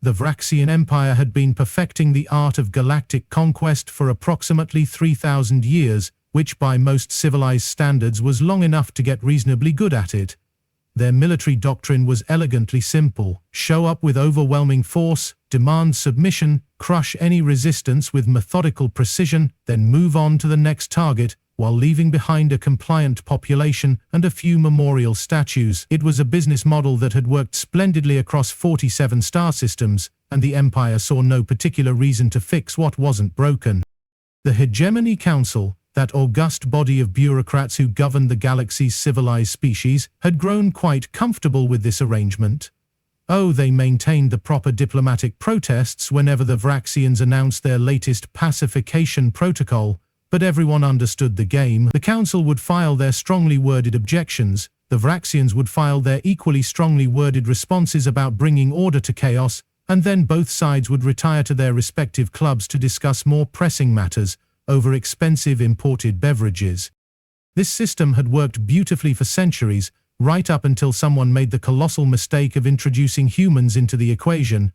The Vraxian Empire had been perfecting the art of galactic conquest for approximately 3,000 years, which by most civilized standards was long enough to get reasonably good at it. Their military doctrine was elegantly simple: show up with overwhelming force, demand submission, crush any resistance with methodical precision, then move on to the next target, while leaving behind a compliant population and a few memorial statues. It was a business model that had worked splendidly across 47 star systems, and the Empire saw no particular reason to fix what wasn't broken. The Hegemony Council, that august body of bureaucrats who governed the galaxy's civilized species, had grown quite comfortable with this arrangement. Oh, they maintained the proper diplomatic protests whenever the Vraxians announced their latest pacification protocol, but everyone understood the game. The Council would file their strongly worded objections, the Vraxians would file their equally strongly worded responses about bringing order to chaos, and then both sides would retire to their respective clubs to discuss more pressing matters, over expensive imported beverages. This system had worked beautifully for centuries, right up until someone made the colossal mistake of introducing humans into the equation.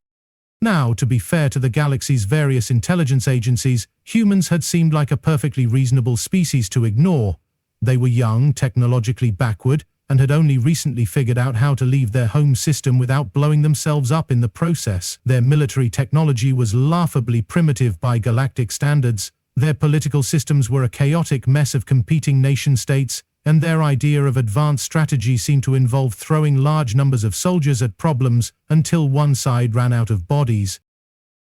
Now, to be fair to the galaxy's various intelligence agencies, humans had seemed like a perfectly reasonable species to ignore. They were young, technologically backward, and had only recently figured out how to leave their home system without blowing themselves up in the process. Their military technology was laughably primitive by galactic standards. Their political systems were a chaotic mess of competing nation-states, and their idea of advanced strategy seemed to involve throwing large numbers of soldiers at problems until one side ran out of bodies.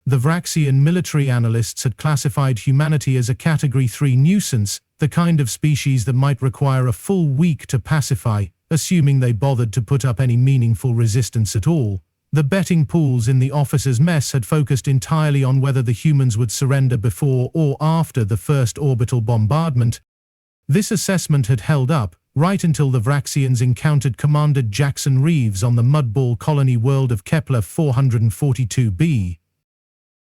The Vraxian military analysts had classified humanity as a Category 3 nuisance, the kind of species that might require a full week to pacify, assuming they bothered to put up any meaningful resistance at all. The betting pools in the officers' mess had focused entirely on whether the humans would surrender before or after the first orbital bombardment. This assessment had held up, right until the Vraxians encountered Commander Jackson Reeves on the mudball colony world of Kepler 442b.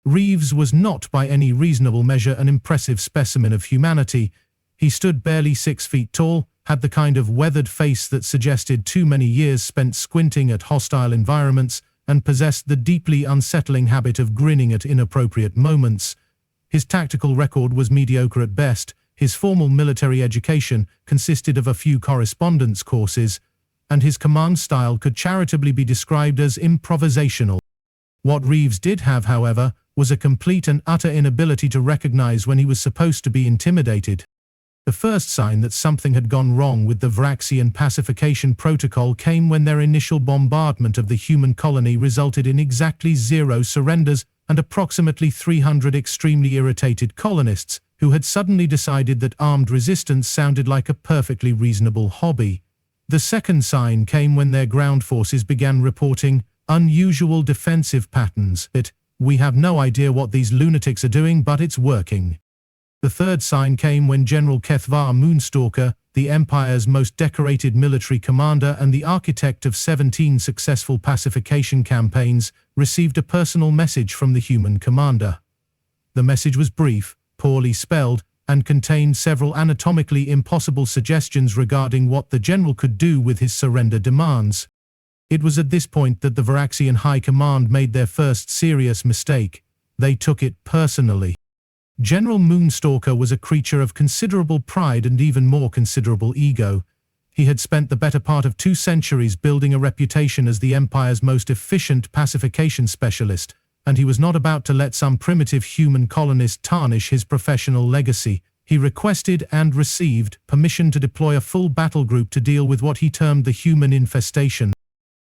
Reeves was not by any reasonable measure an impressive specimen of humanity. He stood barely 6 feet tall, had the kind of weathered face that suggested too many years spent squinting at hostile environments, and possessed the deeply unsettling habit of grinning at inappropriate moments. His tactical record was mediocre at best. His formal military education consisted of a few correspondence courses, and his command style could charitably be described as improvisational. What Reeves did have, however, was a complete and utter inability to recognize when he was supposed to be intimidated. The first sign that something had gone wrong with the Vraxian pacification protocol came when their initial bombardment of the human colony resulted in exactly 0 surrenders and approximately 300 extremely irritated colonists, who had suddenly decided that armed resistance sounded like a perfectly reasonable hobby. The second sign came when their ground forces began reporting unusual defensive patterns. We have no idea what these lunatics are doing, but it's working. The third sign came when General Kethvar Moonstalker, the Empire's most decorated military commander and the architect of 17 successful pacification campaigns, received a personal message from the human commander. The message was brief, poorly spelled, and contained several anatomically impossible suggestions regarding what the general could do with his surrender demands. It was at this point that the Vraxian High Command made their first serious mistake. They took it personally. General Moonstalker was a creature of considerable pride and even more considerable ego. He had spent the better part of 2 centuries building a reputation as the Empire's most efficient pacification specialist, and he was not about to let some primitive human colonist tarnish his professional legacy. He requested and received permission to deploy a full battle group to deal with what he termed the human infestation.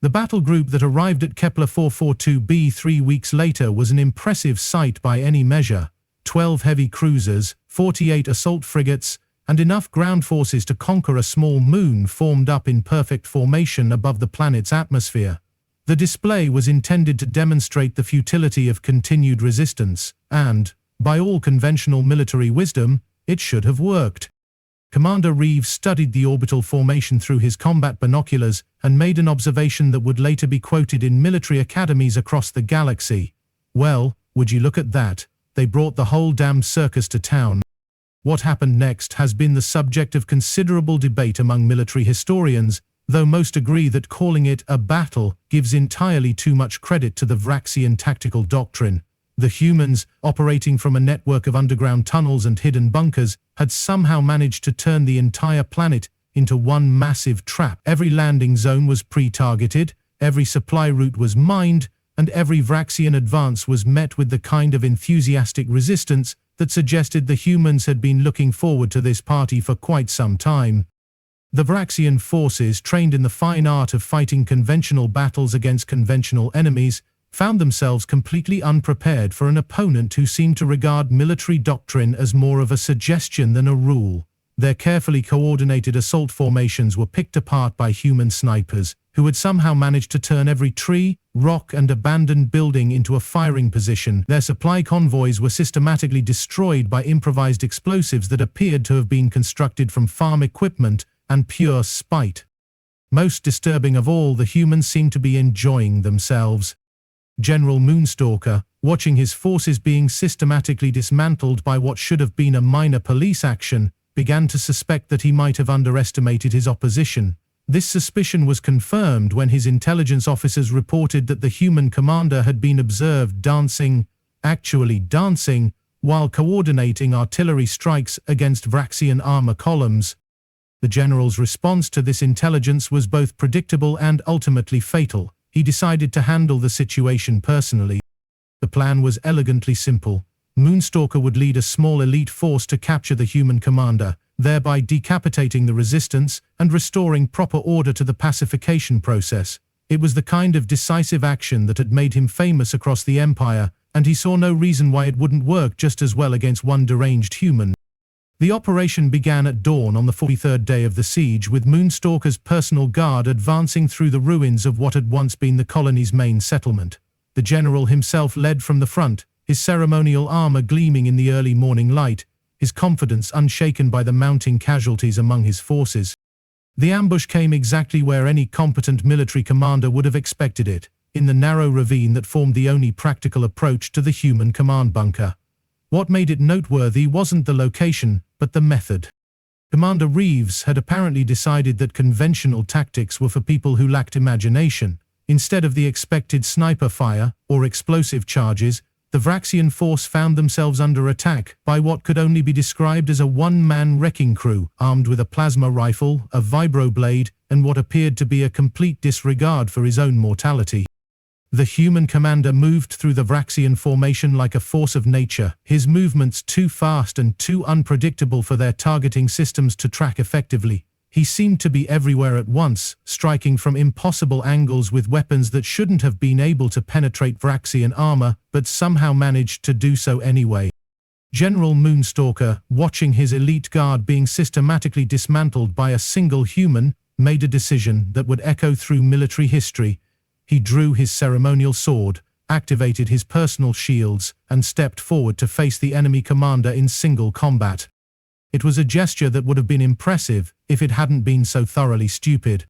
The battle group that arrived at Kepler 442b 3 weeks later was an impressive sight by any measure. 12 heavy cruisers, 48 assault frigates, and enough ground forces to conquer a small moon formed up in perfect formation above the planet's atmosphere. The display was intended to demonstrate the futility of continued resistance, and, by all conventional military wisdom, it should have worked. Commander Reeves studied the orbital formation through his combat binoculars and made an observation that would later be quoted in military academies across the galaxy. Well, would you look at that? They brought the whole damned circus to town. What happened next has been the subject of considerable debate among military historians. though most agree that calling it a battle gives entirely too much credit to the Vraxian tactical doctrine. The humans, operating from a network of underground tunnels and hidden bunkers, had somehow managed to turn the entire planet into one massive trap. Every landing zone was pre-targeted, every supply route was mined, and every Vraxian advance was met with the kind of enthusiastic resistance that suggested the humans had been looking forward to this party for quite some time. The Vraxian forces, trained in the fine art of fighting conventional battles against conventional enemies, found themselves completely unprepared for an opponent who seemed to regard military doctrine as more of a suggestion than a rule. Their carefully coordinated assault formations were picked apart by human snipers, who had somehow managed to turn every tree, rock, and abandoned building into a firing position. Their supply convoys were systematically destroyed by improvised explosives that appeared to have been constructed from farm equipment and pure spite. Most disturbing of all, the humans seemed to be enjoying themselves. General Moonstalker, watching his forces being systematically dismantled by what should have been a minor police action, began to suspect that he might have underestimated his opposition. This suspicion was confirmed when his intelligence officers reported that the human commander had been observed dancing, while coordinating artillery strikes against Vraxian armor columns. The general's response to this intelligence was both predictable and ultimately fatal. He decided to handle the situation personally. The plan was elegantly simple. Moonstalker would lead a small elite force to capture the human commander, thereby decapitating the resistance and restoring proper order to the pacification process. It was the kind of decisive action that had made him famous across the Empire, and he saw no reason why it wouldn't work just as well against one deranged human. The operation began at dawn on the 43rd day of the siege, with Moonstalker's personal guard advancing through the ruins of what had once been the colony's main settlement. The general himself led from the front, his ceremonial armor gleaming in the early morning light, his confidence unshaken by the mounting casualties among his forces. The ambush came exactly where any competent military commander would have expected it, in the narrow ravine that formed the only practical approach to the human command bunker. What made it noteworthy wasn't the location, but the method. Commander Reeves had apparently decided that conventional tactics were for people who lacked imagination. Instead of the expected sniper fire or explosive charges, the Vraxian force found themselves under attack by what could only be described as a one-man wrecking crew, armed with a plasma rifle, a vibroblade, and what appeared to be a complete disregard for his own mortality. The human commander moved through the Vraxian formation like a force of nature, his movements too fast and too unpredictable for their targeting systems to track effectively. He seemed to be everywhere at once, striking from impossible angles with weapons that shouldn't have been able to penetrate Vraxian armor, but somehow managed to do so anyway. General Moonstalker, watching his elite guard being systematically dismantled by a single human, made a decision that would echo through military history. He drew his ceremonial sword, activated his personal shields, and stepped forward to face the enemy commander in single combat. It was a gesture that would have been impressive if it hadn't been so thoroughly stupid.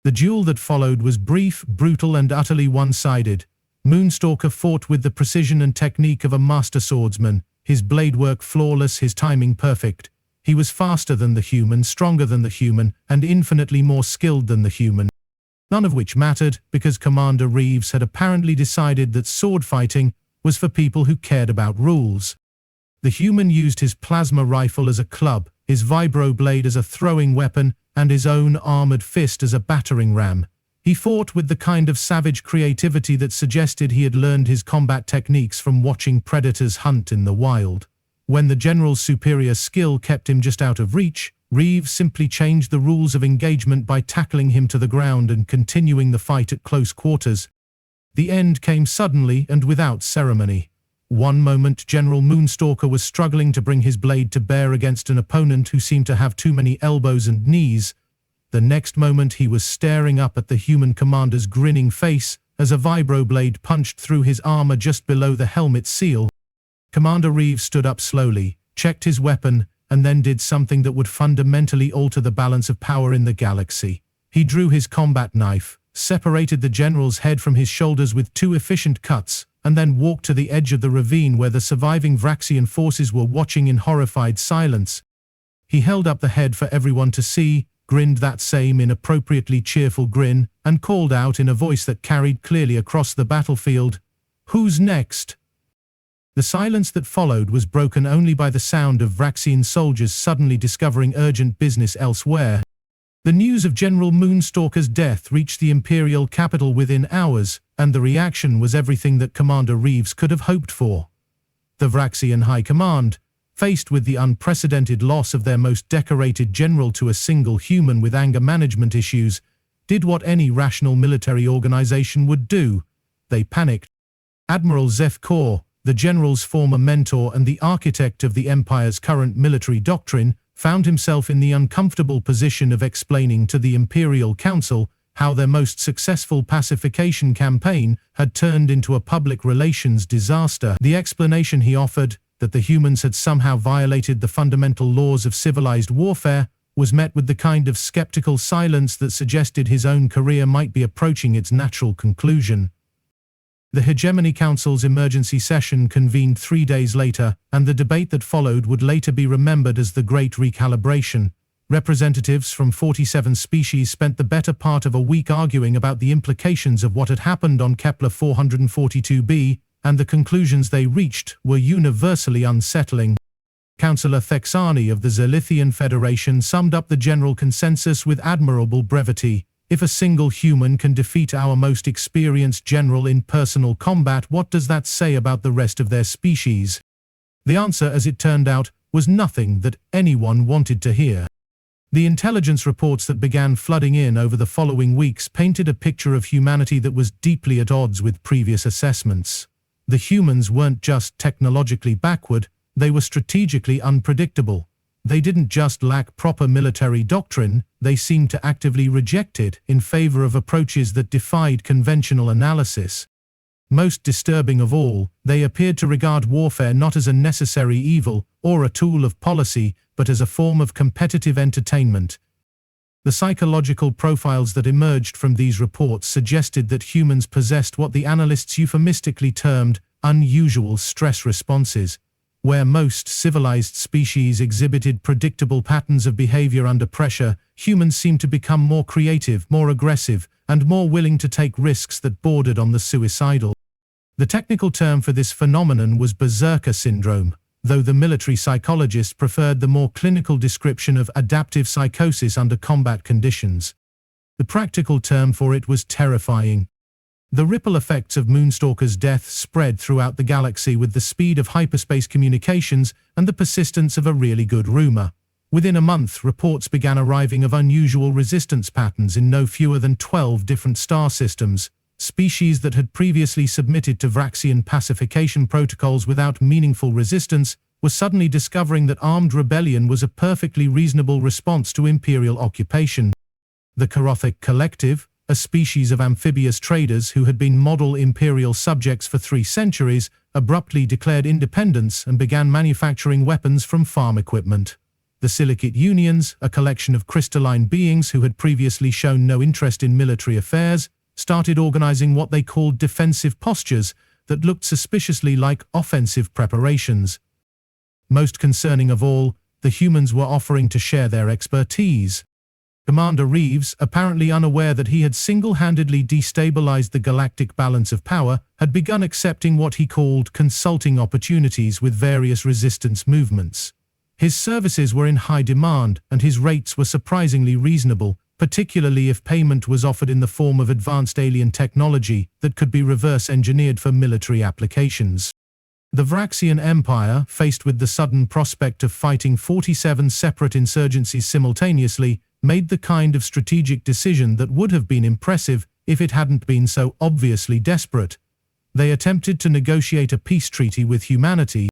The duel that followed was brief, brutal, and utterly one-sided. Moonstalker fought with the precision and technique of a master swordsman, his blade work flawless, his timing perfect. He was faster than the human, stronger than the human, and infinitely more skilled than the human. None of which mattered, because Commander Reeves had apparently decided that sword fighting was for people who cared about rules. The human used his plasma rifle as a club, his vibroblade as a throwing weapon, and his own armored fist as a battering ram. He fought with the kind of savage creativity that suggested he had learned his combat techniques from watching predators hunt in the wild. When the general's superior skill kept him just out of reach, Reeves simply changed the rules of engagement by tackling him to the ground and continuing the fight at close quarters. The end came suddenly and without ceremony. One moment General Moonstalker was struggling to bring his blade to bear against an opponent who seemed to have too many elbows and knees. The next moment he was staring up at the human commander's grinning face as a vibroblade punched through his armor just below the helmet seal. Commander Reeves stood up slowly, checked his weapon, and then did something that would fundamentally alter the balance of power in the galaxy. He drew his combat knife, separated the general's head from his shoulders with 2 efficient cuts, and then walked to the edge of the ravine where the surviving Vraxian forces were watching in horrified silence. He held up the head for everyone to see, grinned that same inappropriately cheerful grin, and called out in a voice that carried clearly across the battlefield, "Who's next?" The silence that followed was broken only by the sound of Vraxian soldiers suddenly discovering urgent business elsewhere. The news of General Moonstalker's death reached the Imperial capital within hours, and the reaction was everything that Commander Reeves could have hoped for. The Vraxian High Command, faced with the unprecedented loss of their most decorated general to a single human with anger management issues, did what any rational military organization would do. They panicked. Admiral Zeth Kor, the general's former mentor and the architect of the Empire's current military doctrine, found himself in the uncomfortable position of explaining to the Imperial Council how their most successful pacification campaign had turned into a public relations disaster. The explanation he offered, that the humans had somehow violated the fundamental laws of civilized warfare, was met with the kind of skeptical silence that suggested his own career might be approaching its natural conclusion. The Hegemony Council's emergency session convened 3 days later, and the debate that followed would later be remembered as the Great Recalibration. Representatives from 47 species spent the better part of a week arguing about the implications of what had happened on Kepler 442b, and the conclusions they reached were universally unsettling. Councillor Thexani of the Zilithian Federation summed up the general consensus with admirable brevity. "If a single human can defeat our most experienced general in personal combat, what does that say about the rest of their species?" The answer, as it turned out, was nothing that anyone wanted to hear. The intelligence reports that began flooding in over the following weeks painted a picture of humanity that was deeply at odds with previous assessments. The humans weren't just technologically backward, they were strategically unpredictable. They didn't just lack proper military doctrine, they seemed to actively reject it in favor of approaches that defied conventional analysis. Most disturbing of all, they appeared to regard warfare not as a necessary evil or a tool of policy, but as a form of competitive entertainment. The psychological profiles that emerged from these reports suggested that humans possessed what the analysts euphemistically termed unusual stress responses. Where most civilized species exhibited predictable patterns of behavior under pressure, humans seemed to become more creative, more aggressive, and more willing to take risks that bordered on the suicidal. The technical term for this phenomenon was berserker syndrome, though the military psychologists preferred the more clinical description of adaptive psychosis under combat conditions. The practical term for it was terrifying. The ripple effects of Moonstalker's death spread throughout the galaxy with the speed of hyperspace communications and the persistence of a really good rumor. Within a month, reports began arriving of unusual resistance patterns in no fewer than 12 different star systems. Species that had previously submitted to Vraxian pacification protocols without meaningful resistance were suddenly discovering that armed rebellion was a perfectly reasonable response to Imperial occupation. The Karothic Collective, a species of amphibious traders who had been model Imperial subjects for 3 centuries, abruptly declared independence and began manufacturing weapons from farm equipment. The Silicate Unions, a collection of crystalline beings who had previously shown no interest in military affairs, started organizing what they called defensive postures that looked suspiciously like offensive preparations. Most concerning of all, the humans were offering to share their expertise. Commander Reeves, apparently unaware that he had single-handedly destabilized the galactic balance of power, had begun accepting what he called consulting opportunities with various resistance movements. His services were in high demand, and his rates were surprisingly reasonable, particularly if payment was offered in the form of advanced alien technology that could be reverse-engineered for military applications. The Vraxian Empire, faced with the sudden prospect of fighting 47 separate insurgencies simultaneously, made the kind of strategic decision that would have been impressive if it hadn't been so obviously desperate. They attempted to negotiate a peace treaty with humanity.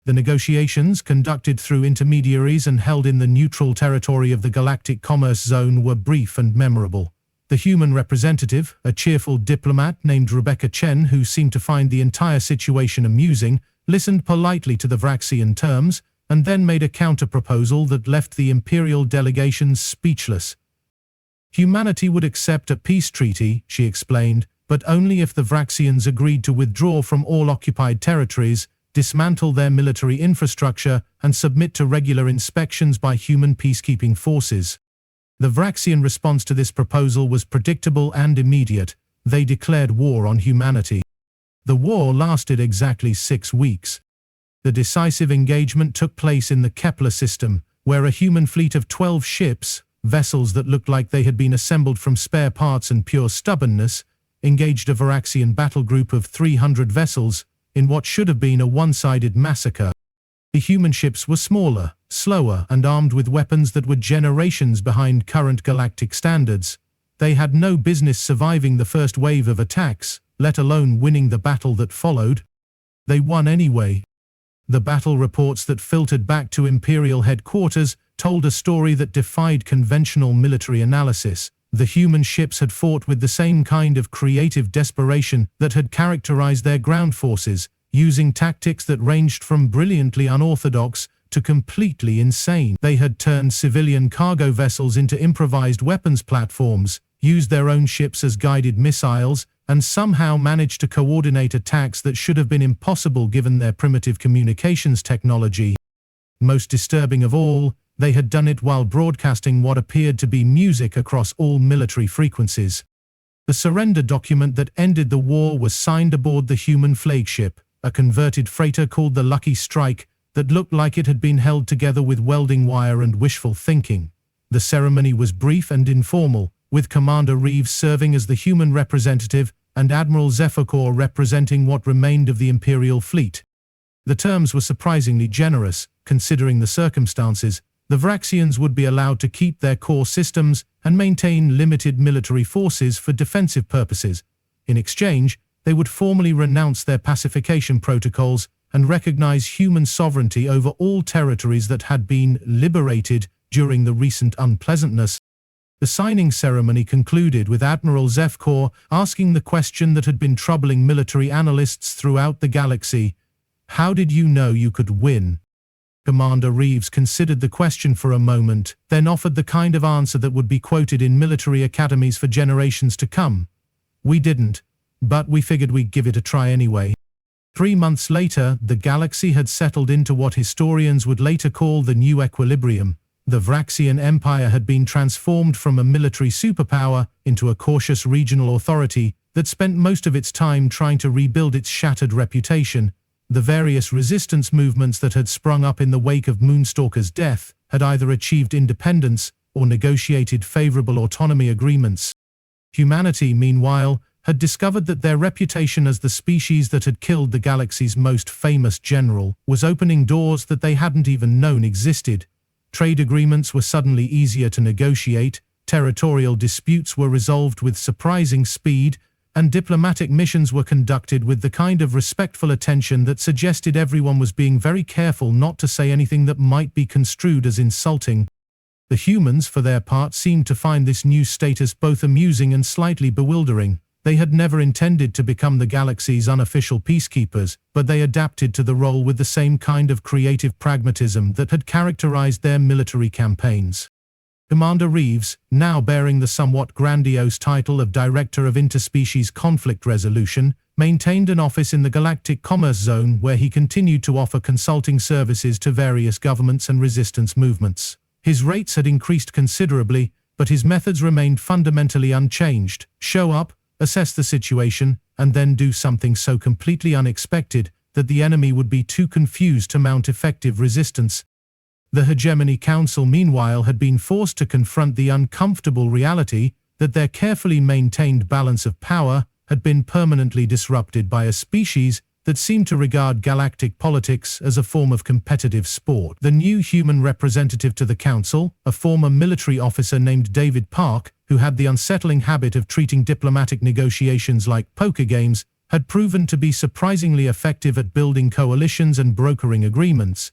The negotiations, conducted through intermediaries and held in the neutral territory of the Galactic Commerce Zone, were brief and memorable. The human representative, a cheerful diplomat named Rebecca Chen who seemed to find the entire situation amusing, listened politely to the Vraxian terms, and then made a counter-proposal that left the Imperial delegations speechless. Humanity would accept a peace treaty, she explained, but only if the Vraxians agreed to withdraw from all occupied territories, dismantle their military infrastructure, and submit to regular inspections by human peacekeeping forces. The Vraxian response to this proposal was predictable and immediate. They declared war on humanity. The war lasted exactly 6 weeks. The decisive engagement took place in the Kepler system, where a human fleet of 12 ships, vessels that looked like they had been assembled from spare parts and pure stubbornness, engaged a Vraxian battle group of 300 vessels in what should have been a one-sided massacre. The human ships were smaller, slower, and armed with weapons that were generations behind current galactic standards. They had no business surviving the first wave of attacks, let alone winning the battle that followed. They won anyway. The battle reports that filtered back to Imperial headquarters told a story that defied conventional military analysis. The human ships had fought with the same kind of creative desperation that had characterized their ground forces, using tactics that ranged from brilliantly unorthodox to completely insane. They had turned civilian cargo vessels into improvised weapons platforms, used their own ships as guided missiles, and somehow managed to coordinate attacks that should have been impossible given their primitive communications technology. Most disturbing of all, they had done it while broadcasting what appeared to be music across all military frequencies. The surrender document that ended the war was signed aboard the human flagship, a converted freighter called the Lucky Strike that looked like it had been held together with welding wire and wishful thinking. The ceremony was brief and informal, with Commander Reeves serving as the human representative and Admiral Zephyrkor representing what remained of the Imperial fleet. The terms were surprisingly generous, considering the circumstances. The Vraxians would be allowed to keep their core systems and maintain limited military forces for defensive purposes. In exchange, they would formally renounce their pacification protocols and recognize human sovereignty over all territories that had been liberated during the recent unpleasantness. The signing ceremony concluded with Admiral Zephyrkor asking the question that had been troubling military analysts throughout the galaxy: "How did you know you could win?" Commander Reeves considered the question for a moment, then offered the kind of answer that would be quoted in military academies for generations to come. "We didn't, but we figured we'd give it a try anyway." 3 months later, the galaxy had settled into what historians would later call the New Equilibrium. The Vraxian Empire had been transformed from a military superpower into a cautious regional authority that spent most of its time trying to rebuild its shattered reputation. The various resistance movements that had sprung up in the wake of Moonstalker's death had either achieved independence or negotiated favorable autonomy agreements. Humanity, meanwhile, had discovered that their reputation as the species that had killed the galaxy's most famous general was opening doors that they hadn't even known existed. Trade agreements were suddenly easier to negotiate, territorial disputes were resolved with surprising speed, and diplomatic missions were conducted with the kind of respectful attention that suggested everyone was being very careful not to say anything that might be construed as insulting. The humans, for their part, seemed to find this new status both amusing and slightly bewildering. They had never intended to become the galaxy's unofficial peacekeepers, but they adapted to the role with the same kind of creative pragmatism that had characterized their military campaigns. Commander Reeves, now bearing the somewhat grandiose title of Director of Interspecies Conflict Resolution, maintained an office in the Galactic Commerce Zone where he continued to offer consulting services to various governments and resistance movements. His rates had increased considerably, but his methods remained fundamentally unchanged: show up, assess the situation, and then do something so completely unexpected that the enemy would be too confused to mount effective resistance. The Hegemony Council, meanwhile, had been forced to confront the uncomfortable reality that their carefully maintained balance of power had been permanently disrupted by a species that seemed to regard galactic politics as a form of competitive sport. The new human representative to the Council, a former military officer named David Park, who had the unsettling habit of treating diplomatic negotiations like poker games, had proven to be surprisingly effective at building coalitions and brokering agreements.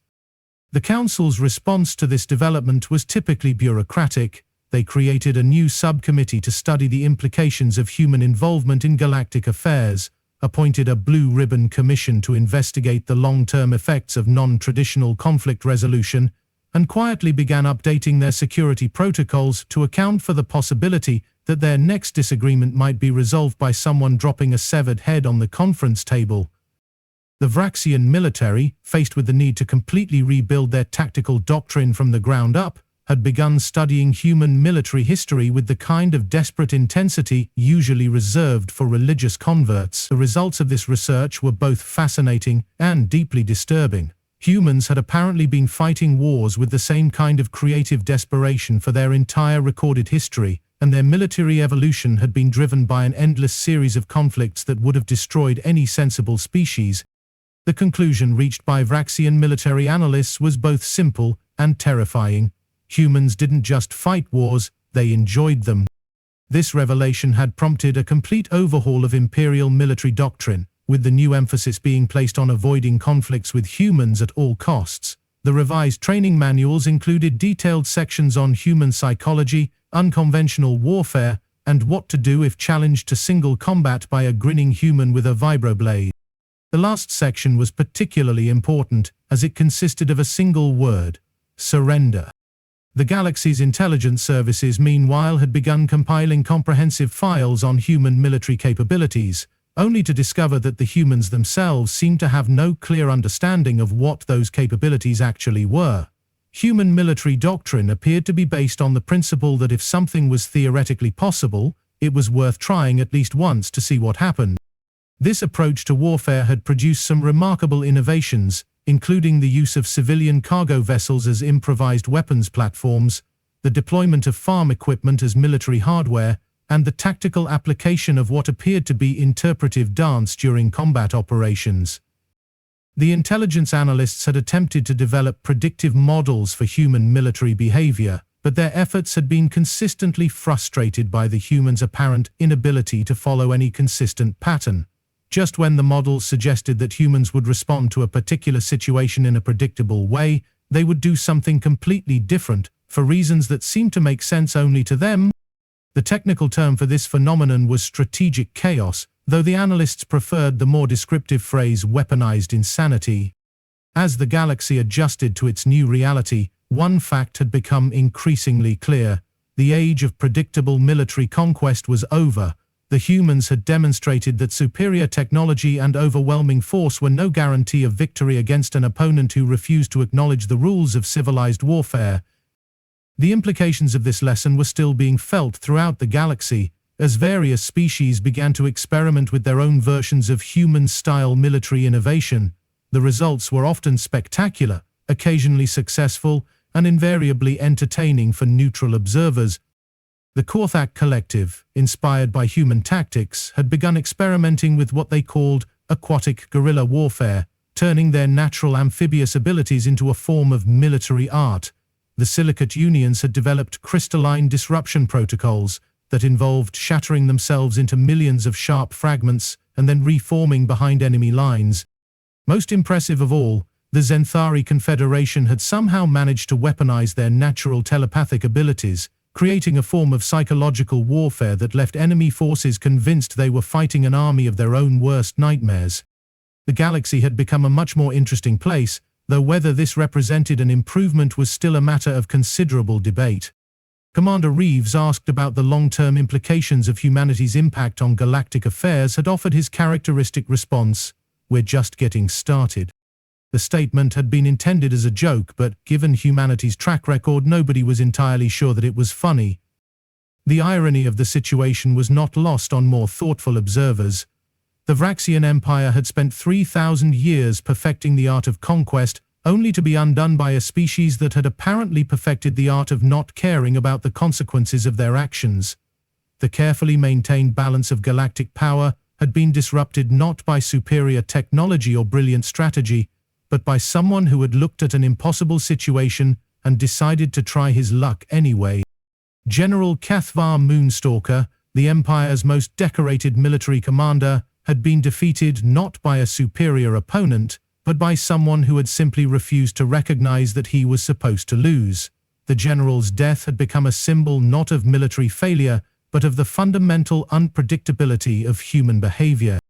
The Council's response to this development was typically bureaucratic. They created a new subcommittee to study the implications of human involvement in galactic affairs, appointed a blue ribbon commission to investigate the long-term effects of non-traditional conflict resolution, and quietly began updating their security protocols to account for the possibility that their next disagreement might be resolved by someone dropping a severed head on the conference table. The Vraxian military, faced with the need to completely rebuild their tactical doctrine from the ground up, had begun studying human military history with the kind of desperate intensity usually reserved for religious converts. The results of this research were both fascinating and deeply disturbing. Humans had apparently been fighting wars with the same kind of creative desperation for their entire recorded history, and their military evolution had been driven by an endless series of conflicts that would have destroyed any sensible species. The conclusion reached by Vraxian military analysts was both simple and terrifying. Humans didn't just fight wars, they enjoyed them. This revelation had prompted a complete overhaul of imperial military doctrine, with the new emphasis being placed on avoiding conflicts with humans at all costs. The revised training manuals included detailed sections on human psychology, unconventional warfare, and what to do if challenged to single combat by a grinning human with a vibroblade. The last section was particularly important, as it consisted of a single word: surrender. The galaxy's intelligence services, meanwhile, had begun compiling comprehensive files on human military capabilities, only to discover that the humans themselves seemed to have no clear understanding of what those capabilities actually were. Human military doctrine appeared to be based on the principle that if something was theoretically possible, it was worth trying at least once to see what happened. This approach to warfare had produced some remarkable innovations, including the use of civilian cargo vessels as improvised weapons platforms, the deployment of farm equipment as military hardware, and the tactical application of what appeared to be interpretive dance during combat operations. The intelligence analysts had attempted to develop predictive models for human military behavior, but their efforts had been consistently frustrated by the humans' apparent inability to follow any consistent pattern. Just when the models suggested that humans would respond to a particular situation in a predictable way, they would do something completely different, for reasons that seemed to make sense only to them. The technical term for this phenomenon was strategic chaos, though the analysts preferred the more descriptive phrase weaponized insanity. As the galaxy adjusted to its new reality, one fact had become increasingly clear: the age of predictable military conquest was over. The humans had demonstrated that superior technology and overwhelming force were no guarantee of victory against an opponent who refused to acknowledge the rules of civilized warfare. The implications of this lesson were still being felt throughout the galaxy, as various species began to experiment with their own versions of human-style military innovation. The results were often spectacular, occasionally successful, and invariably entertaining for neutral observers. The Korthak Collective, inspired by human tactics, had begun experimenting with what they called aquatic guerrilla warfare, turning their natural amphibious abilities into a form of military art. The Silicate Unions had developed crystalline disruption protocols that involved shattering themselves into millions of sharp fragments and then reforming behind enemy lines. Most impressive of all, the Zenthari Confederation had somehow managed to weaponize their natural telepathic abilities, creating a form of psychological warfare that left enemy forces convinced they were fighting an army of their own worst nightmares. The galaxy had become a much more interesting place, though whether this represented an improvement was still a matter of considerable debate. Commander Reeves, asked about the long-term implications of humanity's impact on galactic affairs, had offered his characteristic response: "We're just getting started." The statement had been intended as a joke, but given humanity's track record, nobody was entirely sure that it was funny. The irony of the situation was not lost on more thoughtful observers. The Vraxian Empire had spent 3,000 years perfecting the art of conquest, only to be undone by a species that had apparently perfected the art of not caring about the consequences of their actions. The carefully maintained balance of galactic power had been disrupted not by superior technology or brilliant strategy, but by someone who had looked at an impossible situation and decided to try his luck anyway. General Cathvar Moonstalker, the Empire's most decorated military commander, had been defeated not by a superior opponent, but by someone who had simply refused to recognize that he was supposed to lose. The general's death had become a symbol not of military failure, but of the fundamental unpredictability of human behavior.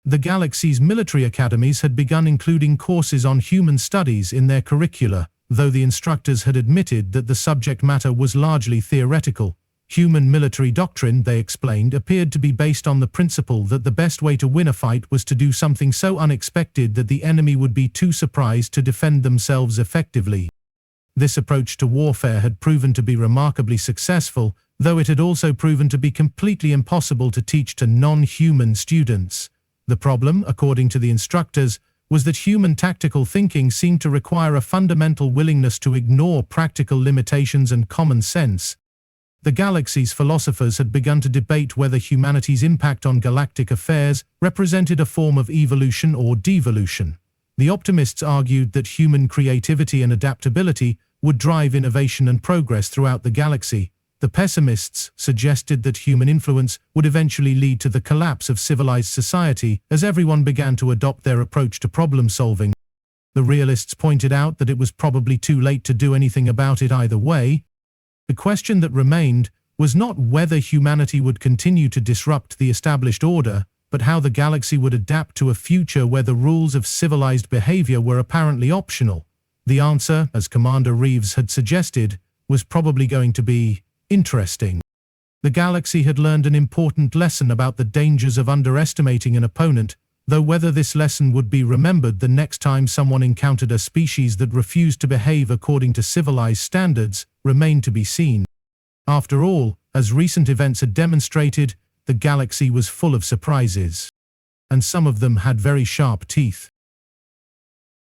The galaxy's military academies had begun including courses on human studies in their curricula, though the instructors had admitted that the subject matter was largely theoretical. Human military doctrine, they explained, appeared to be based on the principle that the best way to win a fight was to do something so unexpected that the enemy would be too surprised to defend themselves effectively. This approach to warfare had proven to be remarkably successful, though it had also proven to be completely impossible to teach to non-human students. The problem, according to the instructors, was that human tactical thinking seemed to require a fundamental willingness to ignore practical limitations and common sense. The galaxy's philosophers had begun to debate whether humanity's impact on galactic affairs represented a form of evolution or devolution. The optimists argued that human creativity and adaptability would drive innovation and progress throughout the galaxy. The pessimists suggested that human influence would eventually lead to the collapse of civilized society as everyone began to adopt their approach to problem-solving. The realists pointed out that it was probably too late to do anything about it either way. The question that remained was not whether humanity would continue to disrupt the established order, but how the galaxy would adapt to a future where the rules of civilized behavior were apparently optional. The answer, as Commander Reeves had suggested, was probably going to be interesting. The galaxy had learned an important lesson about the dangers of underestimating an opponent, though whether this lesson would be remembered the next time someone encountered a species that refused to behave according to civilized standards remained to be seen. After all, as recent events had demonstrated, the galaxy was full of surprises. And some of them had very sharp teeth.